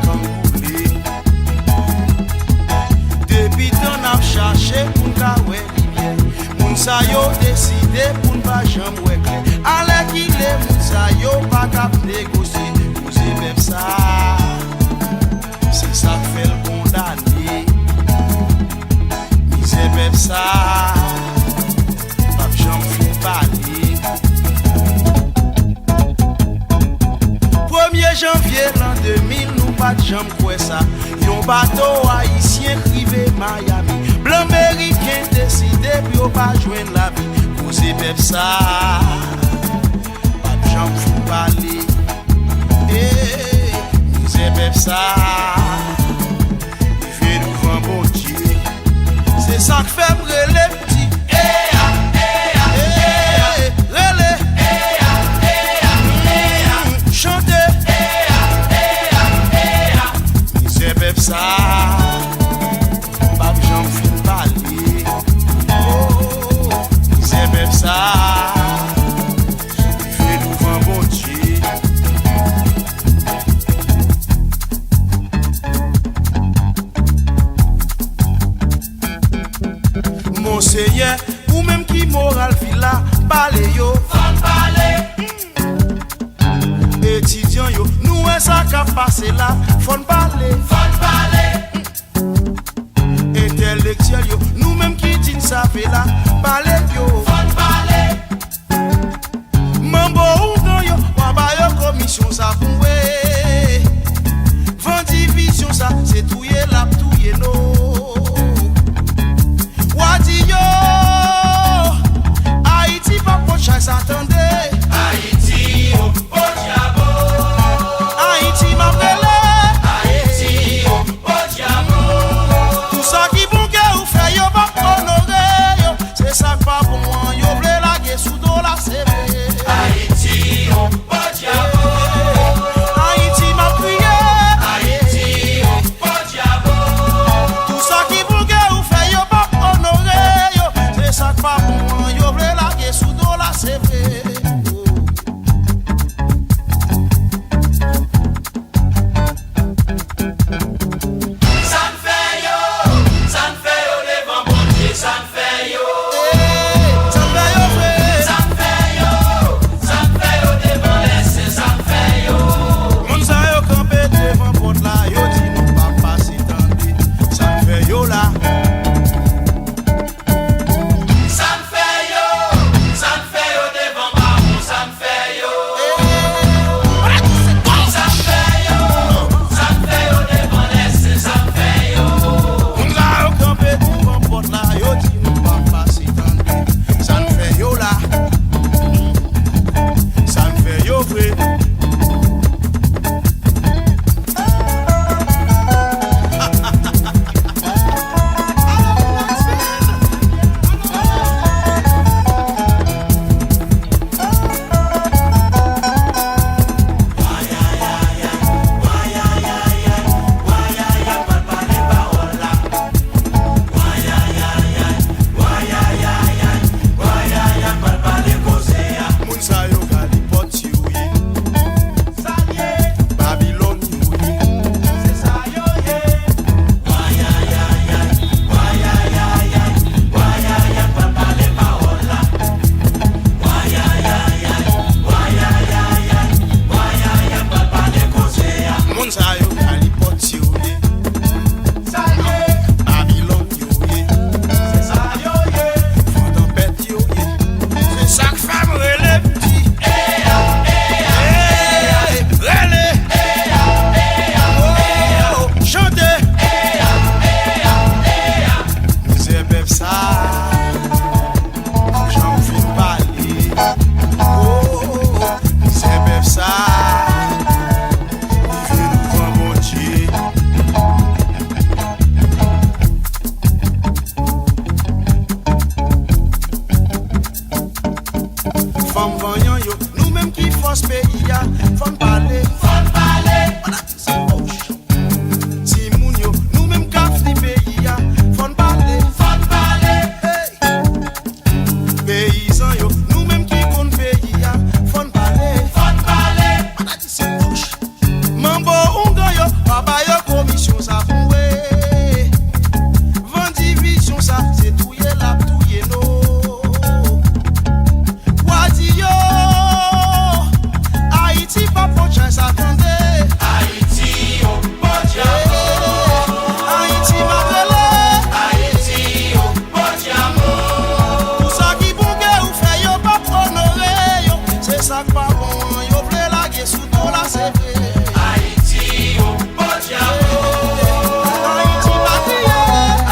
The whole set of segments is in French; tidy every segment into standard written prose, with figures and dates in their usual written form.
camboulé. Depuis ton a cherché pour kawé livier. Moun sa yo décidé pour pas jamais régler. Allez qu'il est moun sa yo pas cap négocier. Vous aimez ça. C'est ça qui fait le condamné. Ils aiment ça. Pas j'en fais parler. 1er janvier l'an 2000, nous pas de jambe quoi ça. Yon bateau haïtien privé Miami. Blanc américain décidé puis on pas joindre la vie. Vous aimez ça. Pas de jambe fou parler. Vous aimez ça. Il fait nous vent bon Dieu. C'est ça que fait brûler petit. Ça, pas j'en fais parler. Oh, c'est même ça. Il fait nous vent bon Dieu. Mon Seigneur, ou même qui moral villa, parlez yo, font parler. Étudiants yo, nous est ça qu'a passé là, font parler. Intellectuel yo, nous même qui t'in savez là, parlez yo, font parler. Mambo ou grand yo, waba yo commission ça foué. 20 division ça, c'est touyer la touyer no. Wadi yo, Haïti pas pour chai s'attendait. Haïti yo, pour diabo. Haïti m'a brûlé. Haïti yo, pour diabo. Tout ça qui bon que ou fait yo pas honorer yo. C'est ça pas pour moi, yo vle la guerre sous dos la CV. Haïti yo, pour diabo. Haïti m'a prié. Haïti yo, pour diabo. Tout ça qui bon que ou fait yo pas honorer yo. C'est ça pas pour moi, yo vle la guerre sous dos la CV. bon, yo vle lage sous ton la c'est vrai. Haïti, oh, bon diamant. Haïti pas crier.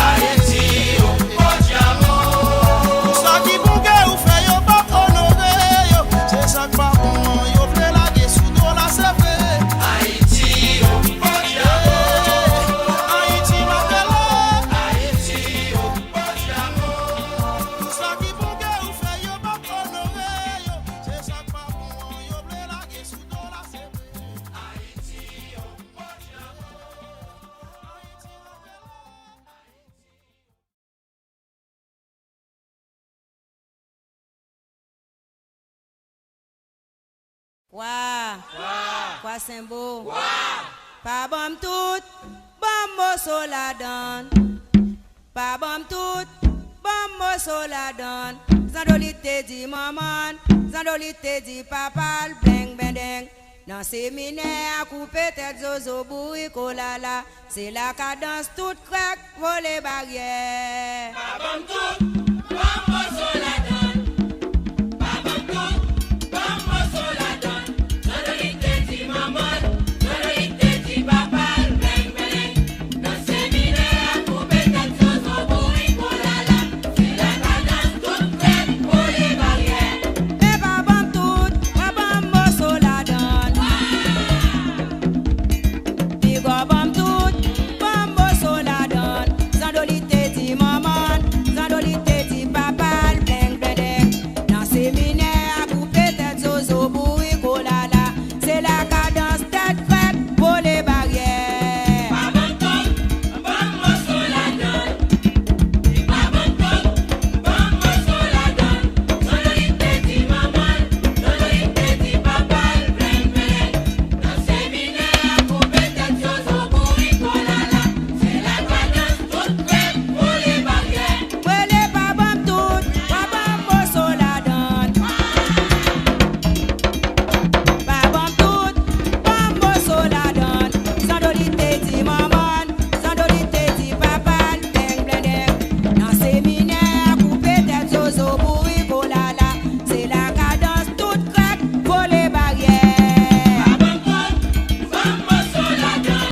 Haïti, oh, bon diamant. Tout ça qui bon que ou fait yo pas honorer yo. C'est ça qui pas bon, yo vle lage sous ton la c'est vrai. Haïti, oh, bon diamant. Haïti ma belle. Haïti, oh, bon diamant. Tout ça qui bon que ou fait yo pas honorer yo. C'est ça qui pas bon, yo vle lage sous ton la c'est vrai. Haïti, oh, bon diamant. Ouah, quoi c'est beau, pas bon tout, bon mosso la donne, pas bon tout, bon mosso la donne. Zandolite dit maman, zandolite dit papa, bling bang ding. Dans séminaire, à couper tête zozo boui kolala, c'est la cadence toute craque, voler barrière. Pas bon tout, bon mosso la